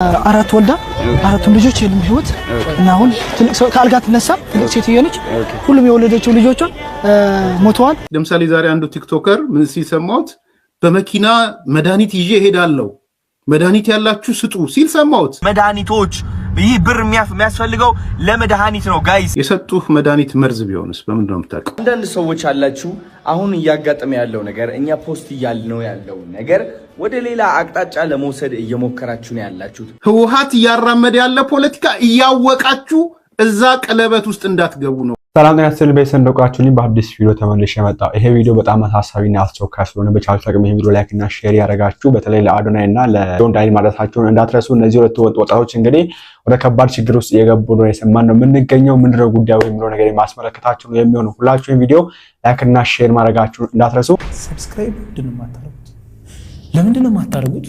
አራት ወልዳ አራቱም ልጆች የለም ህይወት እና አሁን ትልቅ ሰው ካልጋት ተነሳ ትልቅ ሴት ይየነች ሁሉም የወለደችው ልጆቿ ሞተዋል። ለምሳሌ ዛሬ አንዱ ቲክቶከር ምን ሲሰማውት በመኪና መድኃኒት ይዤ ሄዳለሁ መድኃኒት ያላችሁ ስጡ ሲል ሰማውት። መድኃኒቶች ይህ ብር የሚያስፈልገው ለመድኃኒት ነው ጋይስ። የሰጡህ መድኃኒት መርዝ ቢሆንስ በምንድን ነው የምታውቀው? አንዳንድ ሰዎች አላችሁ አሁን እያጋጠመ ያለው ነገር እኛ ፖስት እያልነው ያለው ነገር ወደ ሌላ አቅጣጫ ለመውሰድ እየሞከራችሁ ነው ያላችሁት። ህወሓት እያራመደ ያለ ፖለቲካ እያወቃችሁ እዛ ቀለበት ውስጥ እንዳትገቡ ነው። ሰላም ጤና ይስጥልኝ። በሰንደቃችሁልኝ በአዲስ ቪዲዮ ተመልሼ መጣሁ። ይሄ ቪዲዮ በጣም አሳሳቢና አስቸኳይ ስለሆነ በቻናሉ ተቀም ይሄ ቪዲዮ ላይክ እና ሼር ያደርጋችሁ በተለይ ለአዶናይ እና ለጆን ዳንኤል ማድረሳችሁን እንዳትረሱ። እነዚህ ሁለት ወጣቶች እንግዲህ ወደ ከባድ ችግር ውስጥ እየገቡ ነው የሰማን ነው የምንገኘው። ምንድነው ጉዳዩ የሚለው ነገር የማስመለከታችሁ ነው የሚሆነው። ሁላችሁም ቪዲዮ ላይክ እና ሼር ማድረጋችሁን እንዳትረሱ። ሰብስክራይብ ለምንድነው የማታደርጉት?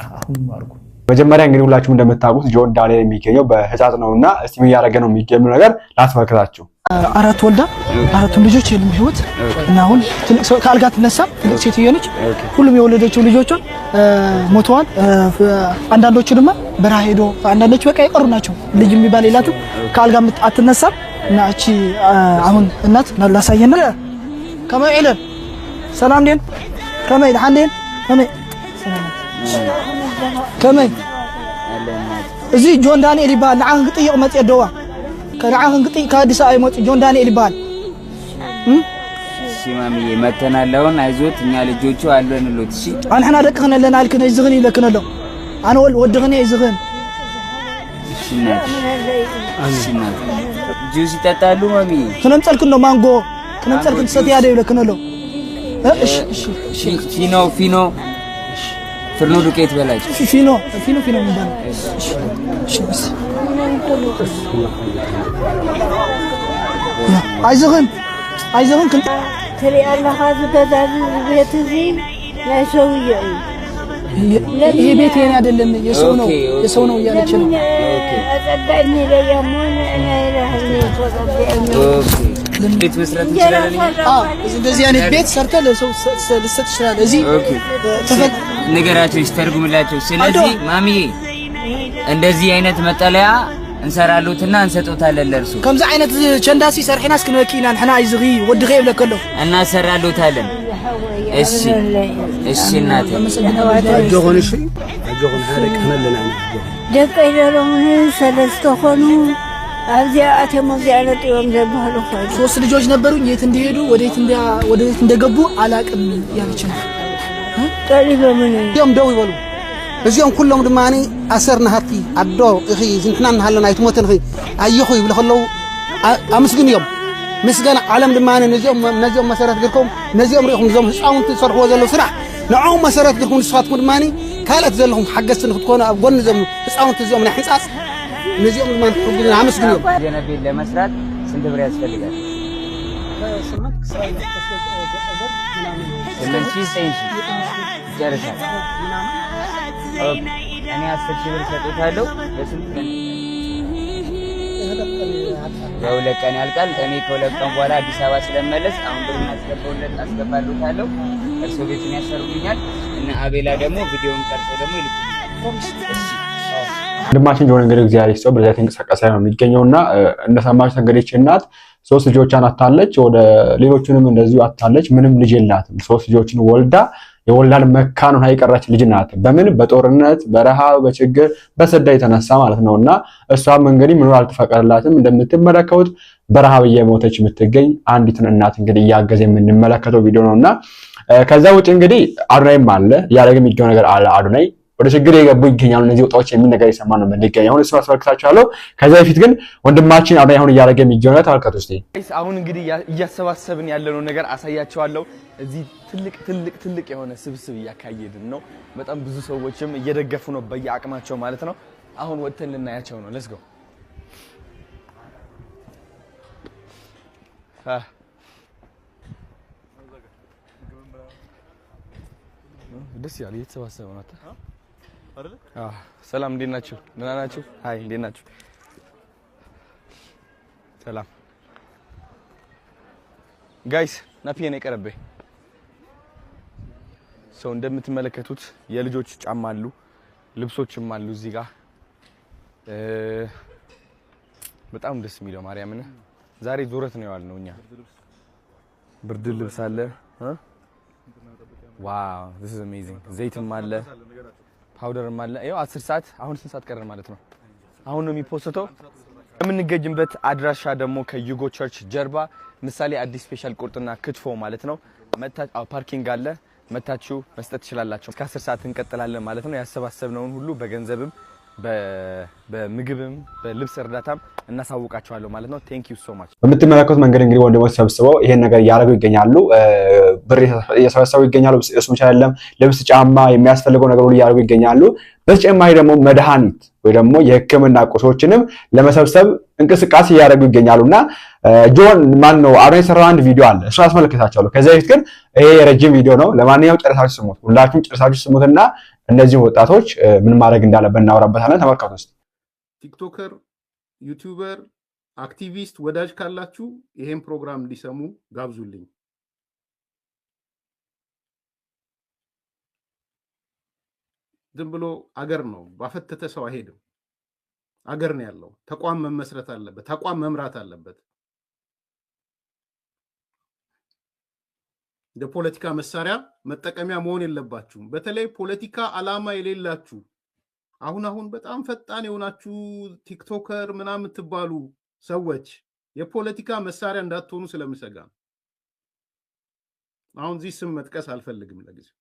አሁን ማርኩ መጀመሪያ እንግዲህ ሁላችሁም እንደምታውቁት ጆን ዳንኤል የሚገኘው በህፃት ነውና እስቲ ምን ያደረገ ነው የሚገኘው ነገር ላስመለከታችሁ። አራት ወልዳ አራቱም ልጆች የለም ህይወት እና አሁን ትልቅ ሰው ካልጋት ተነሳ ትልቅ ሴት ይየነች ሁሉም የወለደችው ልጆቿ ሞተዋል። አንዳንዶቹ ደግሞ በረሃ ሄዶ አንዳንዶቹ በቃ የቀሩ ናቸው። ልጅ የሚባል የላትም ካልጋ አትነሳም እና እቺ አሁን እናት ላሳየና ከመይለ ሰላም ዴን ከመይ ለሐንዴን ከመይ كمي زي جون دانيال يبال لعان قطيق متي دوا كلعان قطيق كادس اي موت جون دانيال يبال سيمامي متنا لون عايزوت እኛ ልጆቹ አለንሉት እሺ አንحና ደቅነ ለና አልከነ ይዝግኒ ለከነሎ አነ ወድግኒ ይዝግን እሺና ጁስ ይጠጣሉ ማሚ ከነም ጸልክን ነው ማንጎ ከነም ጸልክን ሰት ያደ ለከነሎ እሺ ፊኖ ፍርኖ ዱቄት በላጭ ፊኖ ምንድነው? አይዘህን كنت تري الله هذا تدار بيت زي لا شويه ይሄ ቤት የኔ አይደለም የሰው ነው እያለች ነው። አጸዳኝ ለያሞን እኔ ይራህልኝ ተጸዳኝ ቤት መስራት ይችላል። እንደዚህ አይነት ቤት ሰርተህ ለሰው ልሰጥ ይችላል። እዚህ ነገራቸው ይስተርጉምላቸው። ስለዚህ ማሚዬ እንደዚህ አይነት መጠለያ እንሰራሉትና እንሰጣታለን ለርሱ ከምዛ አይነት ቸንዳሲ ሰርሒናስ ክንወኪና ንሕና አይዝጊ ወድኸ ይብለከሎ እና ሰራሉታለን። እሺ እናቴ አጆሆን ሐረቅ ከመለና ደቀይ ደረሙ ሰለስተ ሆኑ አዚያ አተሙ ዚያለት ይወም ዘባሉ ሆይ ሶስት ልጆች ነበሩኝ። የት እንደሄዱ ወዴት እንደገቡ አላቅም ያለች ነው። ጠሪበ ምን يوم دو يبلو እዚኦም ኩሎም ድማኒ አሰርና ሃርቲ አዶ እኺ ዝንትናን ሃለና አይትሞተን እኺ አይኹ ይብሉ ከለው አመስግን እዮም ምስጋና ዓለም ድማኒ ነዚኦም መሰረት ግርኩም ነዚኦም ሪኹም ዞም ህፃውንቲ ሰርሕዎ ዘለው ስራሕ ንዖም መሰረት ግርኩም ንስኻትኩም ድማኒ ካልኦት ዘለኹም ሓገዝትን ክትኮኑ ኣብ ጎኒ ዞም ህፃውንቲ እዚኦም ናይ ሕንፃፅ ነዚኦም ድማኒ ትሕግዙ አመስግን እዮም። ጀነቤል ለመስራት ስንት ብር ያስፈልጋል? ጨርሳል። እኔ 10 ሺህ ብር ሰጥቻለሁ። ለስንት ቀን? ለሁለት ቀን ያልቃል። እኔ ከሁለት ቀን በኋላ አዲስ አበባ ስለመለስ አሁን ብሩን አስገባለሁ። እርሶ ቤቱን ያሰሩልኛል እና አቤላ ደግሞ ቪዲዮውን ቀርጾ ደግሞ ይልኩልኛል። ወንድማችን ጆን እንግዲህ እግዚአብሔር ይስጠው በዛ ተንቀሳቀሰ ነው የሚገኘውና እንደሰማችሁ እንግዲህ እናት ሶስት ልጆቿን አታለች፣ ወደ ሌሎቹንም እንደዚሁ አታለች። ምንም ልጅ የላትም። ሶስት ልጆችን ወልዳ የወላድ መካኑን አይቀረች ልጅ ናት። በምን በጦርነት በረሃብ በችግር በስደት የተነሳ ማለት ነውና እሷም እንግዲህ ምንም አልተፈቀደላትም። እንደምትመለከቱት በረሃብ እየሞተች የምትገኝ አንዲትን እናት እንግዲህ ያገዘ የምንመለከተው ቪዲዮ ነውና ከዛ ውጪ እንግዲህ አዶናይም አለ ያደረገ የሚገኘው ነገር አለ። አዶናይ ወደ ችግር የገቡ ይገኛሉ እነዚህ ወጣቶች የሚል ነገር ይሰማን ነው የምንገኘው። አሁን እሱ አስመልክታችኋለሁ። ከዛ በፊት ግን ወንድማችን አዶናይ አሁን እያደረገ የሚገኘው ነገር ተመልከቱ እስቲ። አሁን እንግዲህ እያሰባሰብን ያለነው ነገር አሳያችኋለሁ። እዚህ ትልቅ የሆነ ስብስብ እያካሄድን ነው። በጣም ብዙ ሰዎችም እየደገፉ ነው በየአቅማቸው ማለት ነው። አሁን ወጥተን ልናያቸው ነው። ሌትስ ጎ ደስ ያለ የተሰባሰበ ነው አይደል? ሰላም እንዴት ናችሁ? ደህና ናችሁ? ሃይ እንዴት ናችሁ? ሰላም ጋይስ ናፒዬ ነው የቀረበኝ ሰው እንደምትመለከቱት የልጆች ጫማ አሉ ልብሶችም አሉ እዚህ ጋር በጣም ደስ የሚለው ማርያምን ዛሬ ዙረት ነው ያልነው እኛ ብርድ ልብስ አለ ዋው this is amazing ዘይትም አለ ፓውደርም አለ ያው 10 ሰዓት አሁን ስንት ሰዓት ቀረ ማለት ነው አሁን ነው የሚፖስተው የምንገኝበት አድራሻ ደግሞ ከዩጎ ቸርች ጀርባ ምሳሌ አዲስ ስፔሻል ቁርጥና ክትፎ ማለት ነው ፓርኪንግ አለ መታችሁ መስጠት ትችላላችሁ እስከ 10 ሰዓት እንቀጥላለን ማለት ነው ያሰባሰብነውን ሁሉ በገንዘብም በምግብም በልብስ እርዳታም እናሳውቃችኋለሁ ማለት ነው ቴንክ ዩ ሶ ማች በምትመለከቱት መንገድ እንግዲህ ወንድሞች ሰብስበው ይሄን ነገር ያደረጉ ይገኛሉ ብር እየሰበሰቡ ይገኛሉ እሱ ብቻ አይደለም ልብስ ጫማ የሚያስፈልገው ነገር ሁሉ ያደረጉ ይገኛሉ በተጨማሪ ደግሞ መድኃኒት ወይ ደግሞ የህክምና ቁሶችንም ለመሰብሰብ እንቅስቃሴ ያደረጉ ይገኛሉና ጆን ማን ነው አብረን የሰራው አንድ ቪዲዮ አለ እሱ አስመልክታችኋለሁ ከዛ በፊት ግን ይሄ የረጅም ቪዲዮ ነው ለማንኛውም ጨርሳችሁ ስሙት ሁላችሁም ጨርሳችሁ ስሙትና እነዚህ ወጣቶች ምን ማድረግ እንዳለበት እናወራበታለን ተመልከቱ እስቲ ቲክቶከር ዩቲዩበር አክቲቪስት ወዳጅ ካላችሁ ይሄን ፕሮግራም እንዲሰሙ ጋብዙልኝ ዝም ብሎ አገር ነው ባፈተተ ሰው አይሄድም አገር ነው ያለው ተቋም መመስረት አለበት ተቋም መምራት አለበት የፖለቲካ መሳሪያ መጠቀሚያ መሆን የለባችሁም በተለይ ፖለቲካ አላማ የሌላችሁ አሁን በጣም ፈጣን የሆናችሁ ቲክቶከር ምናምን ትባሉ ሰዎች የፖለቲካ መሳሪያ እንዳትሆኑ ስለምሰጋ አሁን እዚህ ስም መጥቀስ አልፈልግም ለጊዜው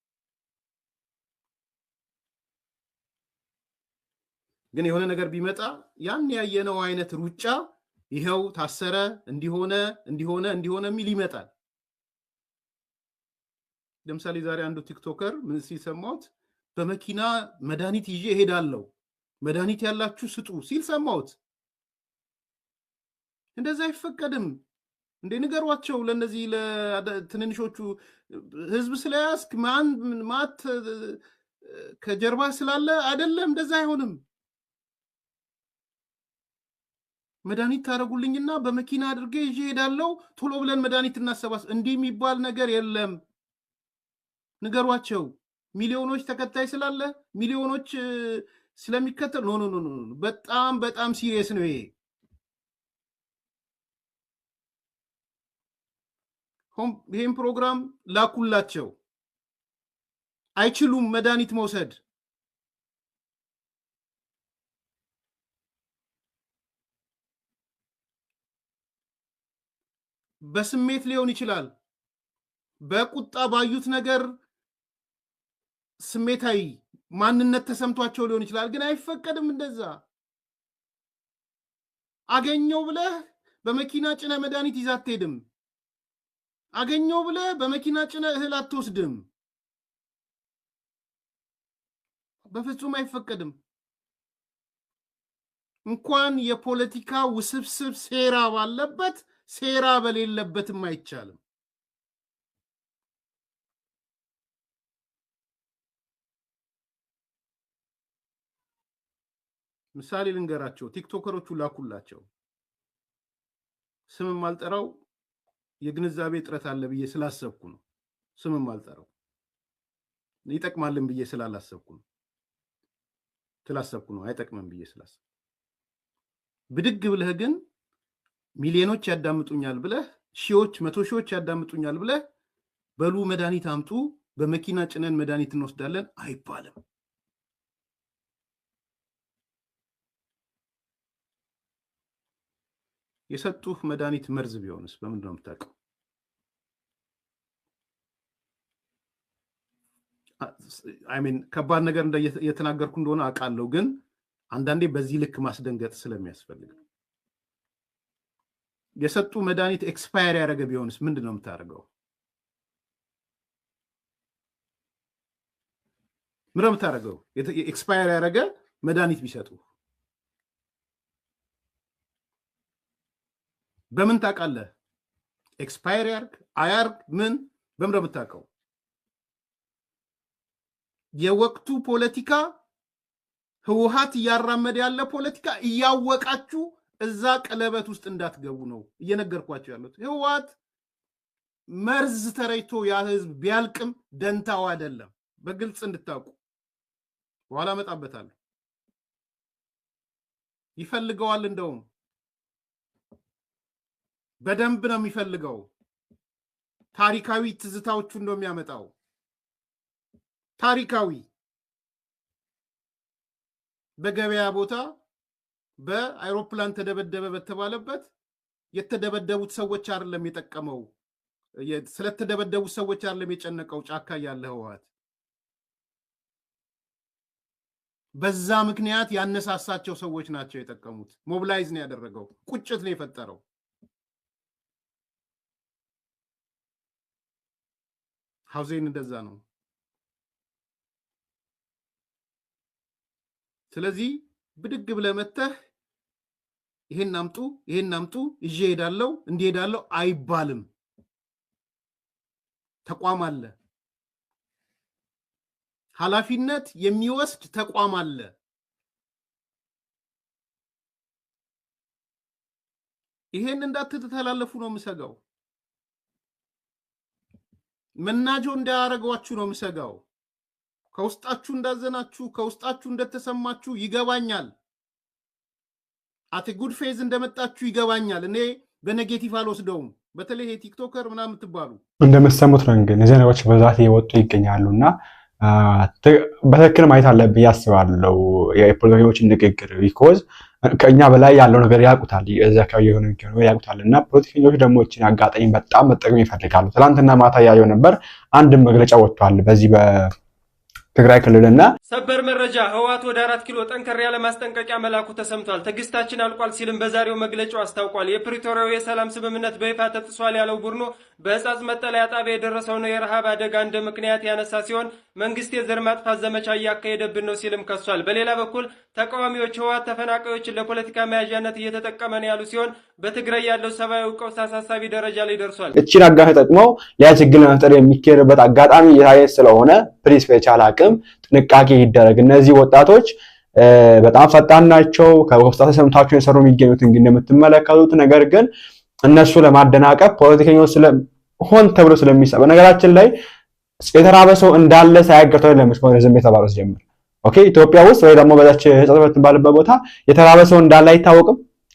ግን የሆነ ነገር ቢመጣ ያን ያየነው አይነት ሩጫ ይሄው ታሰረ እንዲሆነ ሚል ይመጣል ለምሳሌ ዛሬ አንዱ ቲክቶከር ምን ሲሰማውት በመኪና መድኃኒት ይዤ እሄዳለሁ መድኃኒት ያላችሁ ስጡ ሲል ሰማውት እንደዛ አይፈቀድም እንደ ንገሯቸው ለነዚህ ለትንንሾቹ ህዝብ ስለያስክ ማት ከጀርባ ስላለ አይደለም እንደዛ አይሆንም መድኃኒት ታረጉልኝና በመኪና አድርጌ ይዤ እሄዳለሁ ቶሎ ብለን መድኃኒት እናሰባስ እንዲህ የሚባል ነገር የለም ንገሯቸው ሚሊዮኖች ተከታይ ስላለ ሚሊዮኖች ስለሚከተል ኖ በጣም ሲሪየስ ነው ይሄ ይሄን ፕሮግራም ላኩላቸው አይችሉም መድኃኒት መውሰድ በስሜት ሊሆን ይችላል በቁጣ ባዩት ነገር ስሜታዊ ማንነት ተሰምቷቸው ሊሆን ይችላል ግን አይፈቀድም እንደዛ አገኘው ብለህ በመኪና ጭነ መድኃኒት ይዛት ሄድም አገኘው ብለህ በመኪና ጭነ እህል አትወስድም በፍጹም አይፈቀድም እንኳን የፖለቲካ ውስብስብ ሴራ ባለበት ሴራ በሌለበትም አይቻልም ምሳሌ ልንገራቸው ቲክቶከሮቹ ላኩላቸው ስምም አልጠራው የግንዛቤ ጥረት አለ ብዬ ስላሰብኩ ነው ስምም አልጠራው ይጠቅማልን ብዬ ስላላሰብኩ ነው አይጠቅምም ብዬ ስላሰብኩ ብድግ ብለህ ግን ሚሊዮኖች ያዳምጡኛል ብለህ ሺዎች መቶ ሺዎች ያዳምጡኛል ብለህ በሉ መድኃኒት አምጡ በመኪና ጭነን መድኃኒት እንወስዳለን አይባልም የሰጡህ መድኃኒት መርዝ ቢሆንስ በምንድነው የምታውቀው ከባድ ነገር እየተናገርኩ እንደሆነ አውቃለሁ ግን አንዳንዴ በዚህ ልክ ማስደንገጥ ስለሚያስፈልግ የሰጡ መድኃኒት ኤክስፓየር ያደረገ ቢሆንስ ምንድነው የምታደርገው ምንድነው የምታደርገው ኤክስፓየር ያደረገ መድኃኒት ቢሰጡ በምን ታውቃለህ ኤክስፓየር ያርግ አያርግ ምን በምንድነው የምታውቀው የወቅቱ ፖለቲካ ህወሓት ያራመደ ያለ ፖለቲካ እያወቃችሁ እዛ ቀለበት ውስጥ እንዳትገቡ ነው እየነገርኳችሁ ያሉት ህወሓት መርዝ ተረይቶ ያ ህዝብ ቢያልቅም ደንታው አይደለም በግልጽ እንድታውቁ በኋላ መጣበታለሁ ይፈልገዋል እንደውም በደንብ ነው የሚፈልገው ታሪካዊ ትዝታዎቹ እንደሚያመጣው ታሪካዊ በገበያ ቦታ በአይሮፕላን ተደበደበ በተባለበት የተደበደቡት ሰዎች አይደለም የጠቀመው ስለተደበደቡት ሰዎች አይደለም የጨነቀው ጫካ ያለው ህወሓት በዛ ምክንያት ያነሳሳቸው ሰዎች ናቸው የጠቀሙት ሞቢላይዝ ነው ያደረገው ቁጭት ነው የፈጠረው ሐውዜን እንደዛ ነው ስለዚህ ብድግ ብለመተህ ይሄን አምጡ እጄ ሄዳለው እንዲሄዳለው አይባልም ተቋም አለ ኃላፊነት የሚወስድ ተቋም አለ ይሄን እንዳትተላለፉ ነው ምሰጋው መናጆ እንዳያረጋችሁ ነው ምሰጋው ከውስጣችሁ እንዳዘናችሁ ከውስጣችሁ እንደተሰማችሁ ይገባኛል አት ጉድ ፌዝ እንደመጣችሁ ይገባኛል እኔ በኔጌቲቭ አልወስደውም በተለይ ቲክቶከር ምናምን ተባሉ እንደመሰሙት ነው እንግዲህ እነዚህ ነገሮች በዛት እየወጡ ይገኛሉና በትክክል ማየት አለብኝ ያስባለው የፖለቲከኞች ንግግር ቢኮዝ ከኛ በላይ ያለው ነገር ያቁታል እዛ አካባቢ የሆነ ነገር ያቁታልና ፖለቲከኞች ደግሞ እቺን አጋጣሚ በጣም መጠቀም ይፈልጋሉ ትላንትና ማታ ያየው ነበር አንድ መግለጫ ወጥቷል በዚህ ትግራይ ክልልና ሰበር መረጃ ህወሓት ወደ 4 ኪሎ ጠንከር ያለ ማስጠንቀቂያ መላኩ ተሰምቷል ትግስታችን አልቋል ሲልም በዛሬው መግለጫው አስታውቋል የፕሪቶሪያው የሰላም ስምምነት በይፋ ተጥሷል ያለው ቡድኑ በህጻጽ መጠለያ ጣቢያ የደረሰው ነው የረሃብ አደጋ እንደ ምክንያት ያነሳ ሲሆን መንግስት የዘር ማጥፋት ዘመቻ እያካሄደብን ነው ሲልም ከሷል በሌላ በኩል ተቃዋሚዎች ህወሓት ተፈናቃዮችን ለፖለቲካ መያዣነት እየተጠቀመ ነው ያሉ ሲሆን በትግራይ ያለው ሰብአዊ ቀውስ አሳሳቢ ደረጃ ላይ ደርሷል እቺን አጋጣሚ ተጠቅመው ሊያችግል መፍጠር የሚከርበት አጋጣሚ የታየ ስለሆነ ፕሊስ በቻላቅም ጥንቃቄ ይደረግ እነዚህ ወጣቶች በጣም ፈጣን ናቸው ከውስጣቸው ሰምታቸው የሰሩ የሚገኙት እንግዲህ እንደምትመለከቱት ነገር ግን እነሱ ለማደናቀፍ ፖለቲከኞች ሆን ተብሎ ስለሚሰበ ነገራችን ላይ የተራበሰው እንዳለ ሳይገርተው ለምስማር ዝም የተባለው ጀምር ኦኬ ኢትዮጵያ ውስጥ ወይ ደግሞ በዛች ህጻናት ባለበት ቦታ የተራበሰው እንዳለ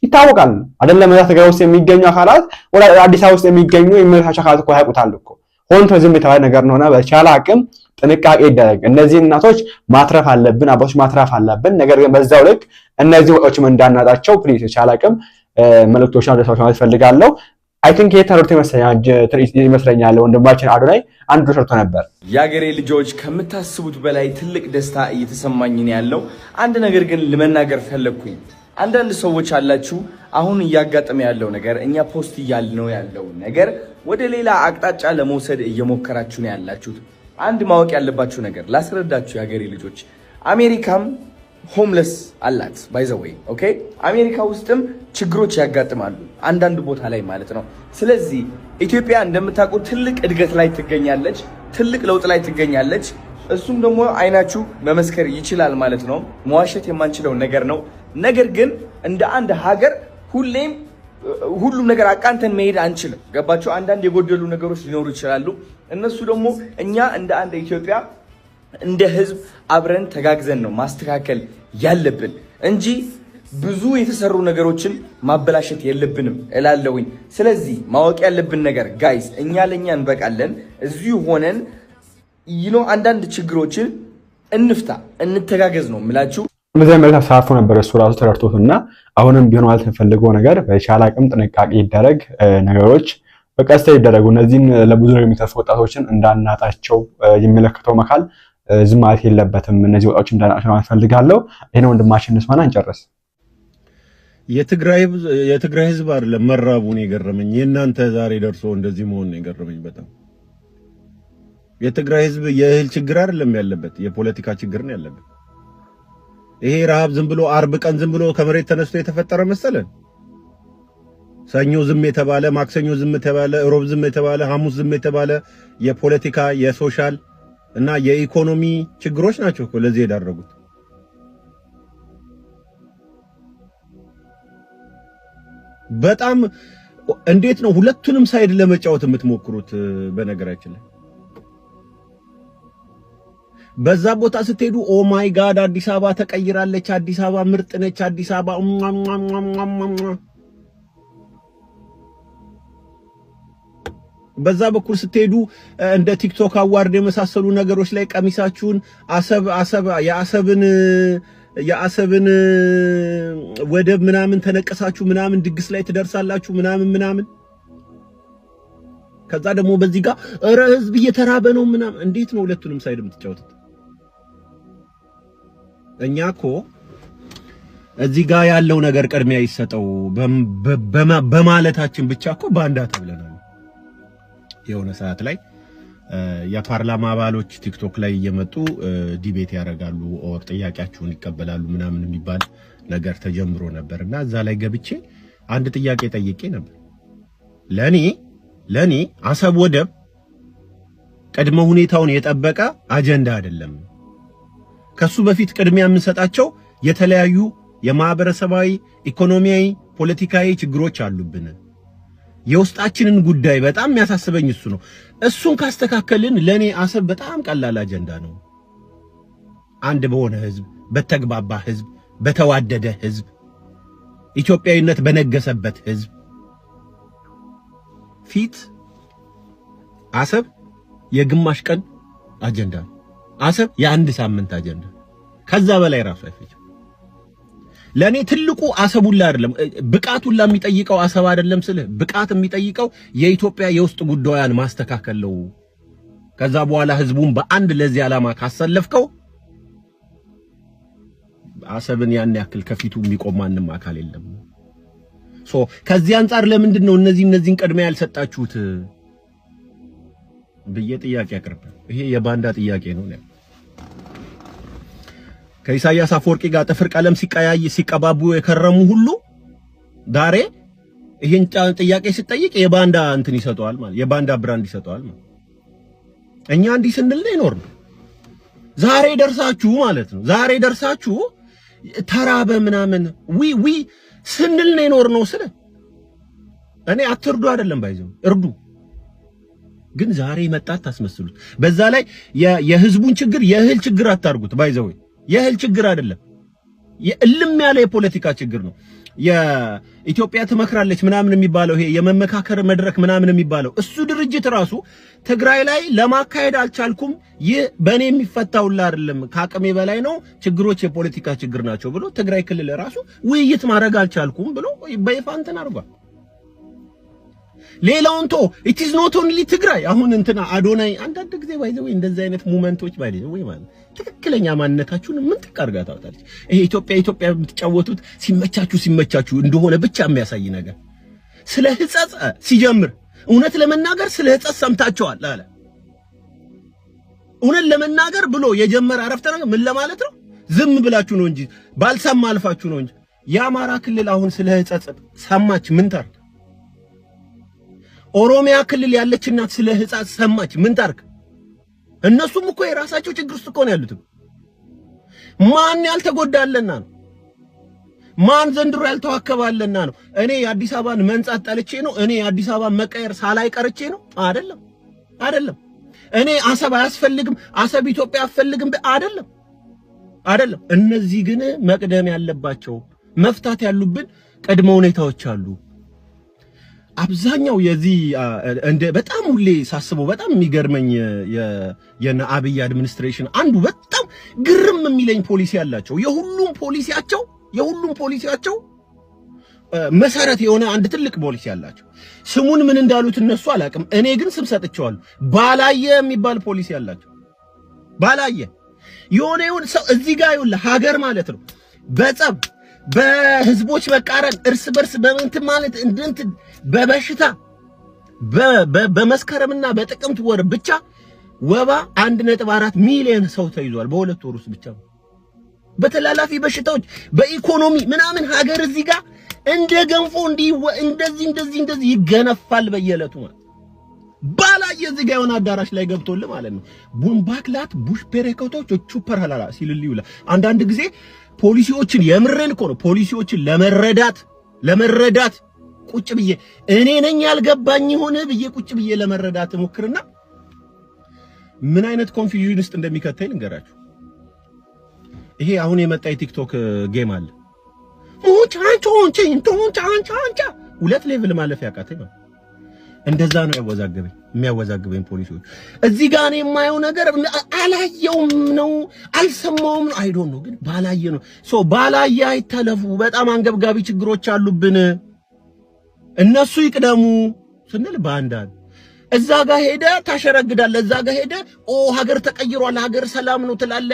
ይታወቃል አይደለም እዛ ትግራይ ውስጥ የሚገኙ አካላት ወደ አዲስ አበባ ውስጥ የሚገኙ የሚመለከታቸው አካላት እኮ ያውቁታል እኮ ሆን ተብሎ ዝም የተባለ ነገር ነውና በቻለ አቅም ጥንቃቄ ይደረግ እነዚህ እናቶች ማትረፍ አለብን አባቶች ማትረፍ አለብን ነገር ግን በዛው ልክ እነዚህ ወጣቶችም እንዳናጣቸው ፕሊዝ የቻለ አቅም መልእክቶችን አድርሳችሁ ማለት ፈልጋለሁ አይ ቲንክ የተሩት ይመስለኛል ወንድማችን አዶናይ አንዱ ሰርቶ ነበር ያገሬ ልጆች ከምታስቡት በላይ ትልቅ ደስታ እየተሰማኝ ነው ያለው አንድ ነገር ግን ለመናገር ፈለኩኝ አንዳንድ ሰዎች አላችሁ አሁን እያጋጠመ ያለው ነገር እኛ ፖስት ያልነው ያለው ነገር ወደ ሌላ አቅጣጫ ለመውሰድ እየሞከራችሁ ነው ያላችሁት አንድ ማወቅ ያለባችሁ ነገር ላስረዳችሁ ያገሬ ልጆች አሜሪካም ሆምለስ አላት ባይ ዘ ዌይ ኦኬ አሜሪካ ውስጥም ችግሮች ያጋጥማሉ አንዳንድ ቦታ ላይ ማለት ነው ስለዚህ ኢትዮጵያ እንደምታውቁት ትልቅ እድገት ላይ ትገኛለች ትልቅ ለውጥ ላይ ትገኛለች እሱም ደግሞ አይናችሁ መመስከር ይችላል ማለት ነው መዋሸት የማንችለው ነገር ነው ነገር ግን እንደ አንድ ሀገር ሁሉም ነገር አቃንተን መሄድ አንችልም ገባችሁ አንዳንድ የጎደሉ ነገሮች ሊኖሩ ይችላሉ እነሱ ደግሞ እኛ እንደ አንድ ኢትዮጵያ እንደ ህዝብ አብረን ተጋግዘን ነው ማስተካከል ያለብን እንጂ ብዙ የተሰሩ ነገሮችን ማበላሸት የለብንም እላለሁኝ ስለዚህ ማወቅ ያለብን ነገር ጋይስ እኛ ለኛ እንበቃለን እዚሁ ሆነን አንዳንድ ችግሮችን እንፍታ እንተጋገዝ ነው ምላችሁ እንደዚህ ማለት አሳርፎ ነበር እሱ ራሱ ተረድቶትና አሁንም ቢሆን ማለት ተፈልጎ ነገር በቻለ አቅም ጥንቃቄ ይደረግ ነገሮች በቀስታ ይደረጉ እነዚህን ለብዙ ነገር የሚተርፉ ወጣቶችን እንዳናጣቸው የሚመለከተው መካል ዝም ማለት የለበትም እነዚህ ወጣቶች እንዳናጣቸው ፈልጋለሁ ይሄን ወንድማችን እንስማና እንጨርስ የትግራይ ህዝብ አይደለም መራቡን የገረመኝ የናንተ ዛሬ ደርሶ እንደዚህ መሆን ነው የገረመኝ በጣም የትግራይ ህዝብ የእህል ችግር አይደለም ያለበት የፖለቲካ ችግር ነው ያለበት ይሄ ረሃብ ዝም ብሎ አርብ ቀን ዝም ብሎ ከመሬት ተነስቶ የተፈጠረ መሰለን ሰኞ ዝም የተባለ ማክሰኞ ዝም የተባለ ሮብ ዝም የተባለ ሐሙስ ዝም የተባለ የፖለቲካ የሶሻል እና የኢኮኖሚ ችግሮች ናቸው እኮ ለዚህ ያዳረጉት በጣም እንዴት ነው ሁለቱንም ሳይድ ለመጫወት የምትሞክሩት በነገራችን ላይ በዛ ቦታ ስትሄዱ ኦ ማይ ጋድ አዲስ አበባ ተቀይራለች፣ አዲስ አበባ ምርጥ ነች፣ አዲስ አበባ በዛ በኩል ስትሄዱ እንደ ቲክቶክ አዋርድ የመሳሰሉ ነገሮች ላይ ቀሚሳችሁን የአሰብን ወደብ ምናምን ተነቀሳችሁ ምናምን ድግስ ላይ ትደርሳላችሁ ምናምን ከዛ ደግሞ በዚህ ጋር ኧረ ህዝብ እየተራበ ነው ምናምን። እንዴት ነው ሁለቱንም ሳይድ የምትጫወቱት? እኛ እኮ እዚህ ጋር ያለው ነገር ቅድሚያ ይሰጠው በማለታችን ብቻ እኮ ባንዳ ተብለናል። የሆነ ሰዓት ላይ የፓርላማ አባሎች ቲክቶክ ላይ እየመጡ ዲቤት ያደርጋሉ ኦር ጥያቄያቸውን ይቀበላሉ ምናምን የሚባል ነገር ተጀምሮ ነበርና እዛ ላይ ገብቼ አንድ ጥያቄ ጠይቄ ነበር። ለኔ አሰብ ወደብ ቅድመ ሁኔታውን የጠበቀ አጀንዳ አይደለም። ከሱ በፊት ቅድሚያ የምንሰጣቸው የተለያዩ የማህበረሰባዊ፣ ኢኮኖሚያዊ፣ ፖለቲካዊ ችግሮች አሉብን። የውስጣችንን ጉዳይ በጣም የሚያሳስበኝ እሱ ነው። እሱን ካስተካከልን ለኔ አሰብ በጣም ቀላል አጀንዳ ነው። አንድ በሆነ ህዝብ፣ በተግባባ ህዝብ፣ በተዋደደ ህዝብ፣ ኢትዮጵያዊነት በነገሰበት ህዝብ ፊት አሰብ የግማሽ ቀን አጀንዳ ነው። አሰብ የአንድ ሳምንት አጀንዳ፣ ከዛ በላይ ራሱ አይፈጅም። ለኔ ትልቁ አሰቡላ አይደለም፣ ብቃቱላ የሚጠይቀው አሰብ አይደለም ስልህ ብቃት የሚጠይቀው የኢትዮጵያ የውስጥ ጉዳያን ማስተካከል ነው። ከዛ በኋላ ህዝቡን በአንድ ለዚህ ዓላማ ካሰለፍከው አሰብን ያን ያክል ከፊቱ የሚቆም ማንም አካል የለም። ከዚህ አንፃር ለምንድን ነው እነዚህን ቅድሚያ ያልሰጣችሁት ብዬ ጥያቄ አቅርቤ፣ ይሄ የባንዳ ጥያቄ ነው። ከኢሳያስ አፈወርቂ ጋር ጥፍር ቀለም ሲቀባቡ የከረሙ ሁሉ ዛሬ ይሄን ጥያቄ ሲጠይቅ የባንዳ እንትን ይሰጠዋል ማለት የባንዳ ብራንድ ይሰጠዋል ማለት። እኛ እንዲህ ስንል ነው ይኖር ነው። ዛሬ ደርሳችሁ ማለት ነው። ዛሬ ደርሳችሁ ተራበ ምናምን ዊ ስንል ነው ይኖር ነው ስለ እኔ አትርዱ አይደለም ባይዘው እርዱ፣ ግን ዛሬ መጣት ታስመስሉት። በዛ ላይ የህዝቡን ችግር የእህል ችግር አታርጉት። ባይዘው የእህል ችግር አይደለም፣ የእልም ያለ የፖለቲካ ችግር ነው። የኢትዮጵያ ትመክራለች ምናምን የሚባለው ይሄ የመመካከር መድረክ ምናምን የሚባለው እሱ ድርጅት ራሱ ትግራይ ላይ ለማካሄድ አልቻልኩም፣ ይህ በእኔ የሚፈታውላ አይደለም፣ ከአቅሜ በላይ ነው፣ ችግሮች የፖለቲካ ችግር ናቸው ብሎ ትግራይ ክልል ራሱ ውይይት ማድረግ አልቻልኩም ብሎ በይፋ እንትን አድርጓል። ሌላውን ቶ it is not only ትግራይ። አሁን እንትና አዶናይ አንዳንድ ጊዜ ባይዘው እንደዚህ አይነት ሞመንቶች ባይዘው ማለት ትክክለኛ ማንነታችሁን ምን ተቃርጋ ታውጣለች። ይሄ ኢትዮጵያ የምትጫወቱት ሲመቻችሁ እንደሆነ ብቻ የሚያሳይ ነገር። ስለ ህጸጽ ሲጀምር እውነት ለመናገር ስለ ህጸጽ ሰምታችኋል አለ። እውነት ለመናገር ብሎ የጀመረ አረፍተ ነገር ምን ለማለት ነው? ዝም ብላችሁ ነው እንጂ ባልሰማ አልፋችሁ ነው እንጂ። የአማራ ክልል አሁን ስለ ህጸጽ ሰማች ምን ታርክ? ኦሮሚያ ክልል ያለች እናት ስለ ህጻጽ ሰማች ምን ታርክ? እነሱም እኮ የራሳቸው ችግር ውስጥ እኮ ነው ያሉት። ማን ያልተጎዳለና ነው? ማን ዘንድሮ ያልተዋከባለና ነው? እኔ የአዲስ አበባን መንጻት ጠልቼ ነው? እኔ የአዲስ አበባን መቀየር ሳላይ ቀርቼ ነው? አይደለም። እኔ አሰብ አያስፈልግም፣ አሰብ ኢትዮጵያ አያስፈልግም አይደለም። እነዚህ ግን መቅደም ያለባቸው መፍታት ያሉብን ቅድመ ሁኔታዎች አሉ። አብዛኛው የዚህ እንደ በጣም ሁሌ ሳስበው በጣም የሚገርመኝ የነ አብይ አድሚኒስትሬሽን አንዱ በጣም ግርም የሚለኝ ፖሊሲ ያላቸው የሁሉም ፖሊሲያቸው መሰረት የሆነ አንድ ትልቅ ፖሊሲ ያላቸው። ስሙን ምን እንዳሉት እነሱ አላቅም፣ እኔ ግን ስም ሰጥቼዋለሁ። ባላየ የሚባል ፖሊሲ ያላቸው። ባላየ የሆነ ሰው እዚህ ጋር ይውል ሀገር ማለት ነው በጸብ በህዝቦች መቃረን እርስ በርስ በእንትን ማለት እንትን በበሽታ በመስከረምና በጥቅምት ወር ብቻ ወባ 1.4 ሚሊዮን ሰው ተይዟል በሁለት ወር ውስጥ ብቻ። በተላላፊ በሽታዎች በኢኮኖሚ ምናምን ሀገር እዚህ ጋር እንደ ገንፎ እንደዚህ ይገነፋል በየለቱ ማለት ባላየ እዚህ ጋር የሆነ አዳራሽ ላይ ገብቶልህ ማለት ነው ቡምባክላት ቡሽ ፔሬኮቶች ቹፐር ሐላላ ሲልልዩ ይውላል። አንዳንድ ጊዜ ፖሊሲዎችን የምረን እኮ ነው ፖሊሲዎችን ለመረዳት ቁጭ ብዬ እኔ ነኝ ያልገባኝ ሆነ ብዬ ቁጭ ብዬ ለመረዳት ሞክርና ምን አይነት ኮንፊውዥን ውስጥ እንደሚከተል እንገራችሁ። ይሄ አሁን የመጣ የቲክቶክ ጌም አለ። ቻንቻንቻ ሁለት ሌቭል ማለፍ ያቃተኝ ነው። እንደዛ ነው የሚያወዛግበኝ ፖሊሶች። እዚህ ጋር ነው የማየው ነገር አላየውም ነው አልሰማውም ነው አይ ዶንት ኖ ግን ባላየ ነው ባላየ አይተለፉ። በጣም አንገብጋቢ ችግሮች አሉብን። እነሱ ይቅደሙ ስንል ባንዳን እዛ ጋር ሄደ ታሸረግዳለ። እዛ ጋር ሄደ ሀገር ተቀይሯል ሀገር ሰላም ነው ትላለ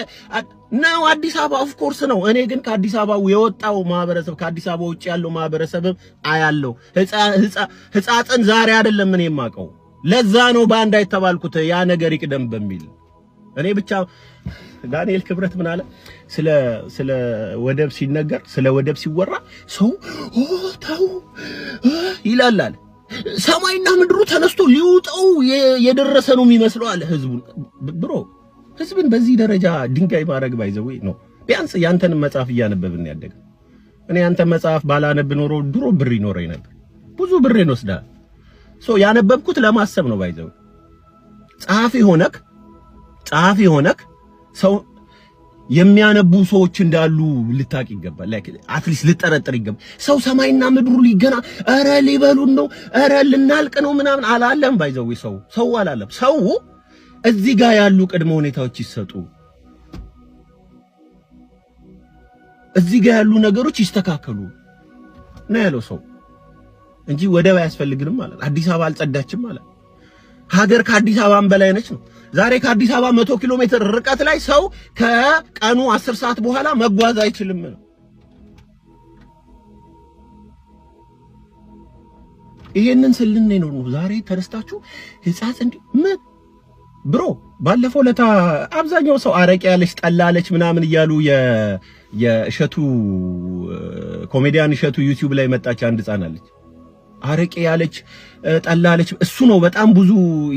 ነው። አዲስ አበባ ኦፍ ኮርስ ነው። እኔ ግን ከአዲስ አበባ የወጣው ማህበረሰብ ከአዲስ አበባ ውጭ ያለው ማህበረሰብ አያለው። ህፃጽን ዛሬ አይደለም እኔ የማውቀው። ለዛ ነው ባንዳ የተባልኩት ያ ነገር ይቅደም በሚል። እኔ ብቻ ዳንኤል ክብረት ምን አለ ስለ ወደብ ሲነገር ስለ ወደብ ሲወራ ሰው ታው ይላል። ሰማይና ምድሩ ተነስቶ ሊውጣው የደረሰ ነው የሚመስለው አለ ህዝቡን። ብሮ ህዝብን በዚህ ደረጃ ድንጋይ ማረግ ባይዘው ነው። ቢያንስ ያንተን መጽሐፍ እያነበብን ያደገ እኔ ያንተን መጽሐፍ ባላነብ ኖሮ ድሮ ብር ይኖረኝ ነበር። ብዙ ብር እንወስዳለን። ያነበብኩት ለማሰብ ነው ባይዘው። ጸሐፊ ሆነክ ሰው የሚያነቡ ሰዎች እንዳሉ ልታቅ ይገባል። አትሊስት ልጠረጥር ይገባል። ሰው ሰማይና ምድሩ ሊገና አረ ሊበሉን ነው አረ ልናልቅ ነው ምናምን አላለም ባይዘው። ሰው አላለም። ሰው እዚህ ጋር ያሉ ቅድመ ሁኔታዎች ይሰጡ፣ እዚህ ጋር ያሉ ነገሮች ይስተካከሉ ነው ያለው ሰው እንጂ ወደብ አያስፈልግንም ማለት አዲስ አበባ አልጸዳችም ማለት ሀገር ከአዲስ አበባም በላይ ነች ነው። ዛሬ ከአዲስ አበባ 100 ኪሎ ሜትር ርቀት ላይ ሰው ከቀኑ 10 ሰዓት በኋላ መጓዝ አይችልም ነው። ይሄንን ስልኔ ነው ዛሬ ተረስታችሁ ህፃጽ እንዴ ምን ብሮ ባለፈው ለታ አብዛኛው ሰው አረቄ ያለች ጠላለች ምናምን እያሉ የእሸቱ ኮሜዲያን እሸቱ ዩቲዩብ ላይ መጣች አንድ ህፃን አለች አረቄ ያለች ጠላለች። እሱ ነው በጣም ብዙ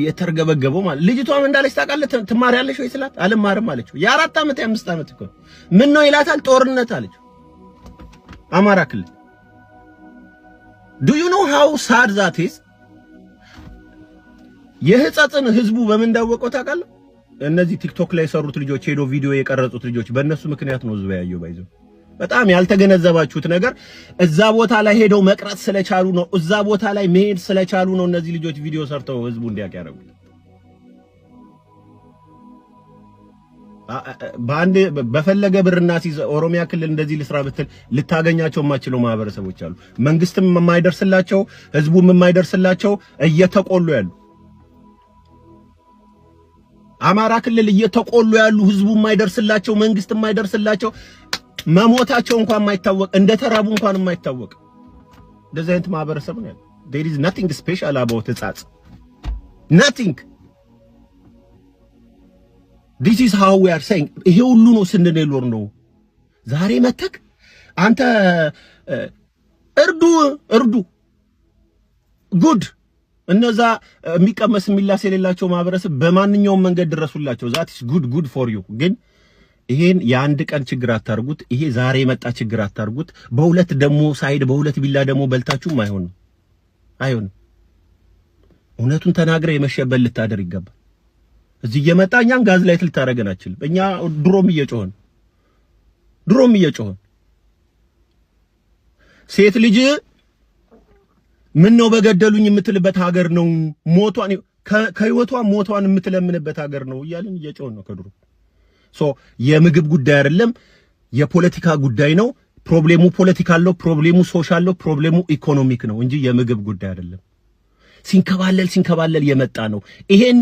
የተርገበገበው ማለት። ልጅቷም እንዳለች ታውቃለህ ትማሪያለሽ ወይ ስላት አልማርም አለችው። የ4 ዓመት የ5 ዓመት እኮ ምን ነው ይላታል ጦርነት አለችው አማራ ክልል። do you know how sad that is? የህፃጽን ህዝቡ በምን እንዳወቀው ታውቃለህ? እነዚህ ቲክቶክ ላይ ሰሩት ልጆች ሄዶ ቪዲዮ የቀረጹት ልጆች በእነሱ ምክንያት ነው ህዝቡ ያየው ባይዘው። በጣም ያልተገነዘባችሁት ነገር እዛ ቦታ ላይ ሄደው መቅረጽ ስለቻሉ ነው። እዛ ቦታ ላይ መሄድ ስለቻሉ ነው እነዚህ ልጆች ቪዲዮ ሰርተው ህዝቡ እንዲያውቅ ያደረጉት። ባንድ በፈለገ ብርና ሲዝ ኦሮሚያ ክልል እንደዚህ ልስራ ብትል ልታገኛቸው የማይችለው ማህበረሰቦች አሉ። መንግስትም የማይደርስላቸው ህዝቡም የማይደርስላቸው እየተቆሉ ያሉ አማራ ክልል እየተቆሉ ያሉ ህዝቡ የማይደርስላቸው መንግስት የማይደርስላቸው መሞታቸው እንኳን የማይታወቅ እንደተራቡ እንኳን የማይታወቅ እንደዚህ አይነት ማህበረሰብ ነው ያለው። there is nothing special about ህፃጽ nothing. this is how we are saying ይሄ ሁሉ ነው ስንነሎር ነው ዛሬ መተክ አንተ እርዱ ጉድ እነዛ የሚቀመስ የሚላስ የሌላቸው ማህበረሰብ በማንኛውም መንገድ ድረሱላቸው። that is good for you ግን ይሄን የአንድ ቀን ችግር አታርጉት። ይሄ ዛሬ የመጣ ችግር አታርጉት። በሁለት ደሞ ሳይድ በሁለት ቢላ ደሞ በልታችሁም አይሆንም። እውነቱን ተናግረ የመሸበል ልታደር ይገባል። እዚህ እየመጣ እኛን ጋዝ ላይ ልታረገን አችልም። እኛ ድሮም እየጮህን ሴት ልጅ ምን ነው በገደሉኝ የምትልበት ሀገር ነው። ሞቷን ከህይወቷ ሞቷን የምትለምንበት ሀገር ነው እያልን እየጮህን ነው ከድሮ። የምግብ ጉዳይ አይደለም የፖለቲካ ጉዳይ ነው። ፕሮብሌሙ ፖለቲካል ነው፣ ፕሮብሌሙ ሶሻል ነው፣ ፕሮብሌሙ ኢኮኖሚክ ነው እንጂ የምግብ ጉዳይ አይደለም። ሲንከባለል የመጣ ነው። ይሄን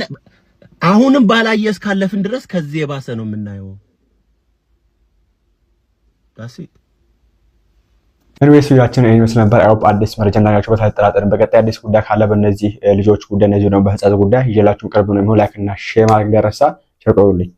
አሁንም ባላየስ ካለፍን ድረስ ከዚህ የባሰ ነው የምናየው። ዳሴ ኤኒዌይስ ቪዲዮአችን ይሄን ይመስል ነበር። አይሆፕ አዲስ መረጃ እንዳያችሁ በተጠራጠርን በቀጣይ አዲስ ጉዳይ ካለ በእነዚህ ልጆች ጉዳይ እነዚህ ነው በህፃጽ ጉዳይ ይዤላችሁ ቀርብ ነው። ላይክ እና ሼር ማድረግ እንዳይረሳ። ቸር ቆዩልኝ።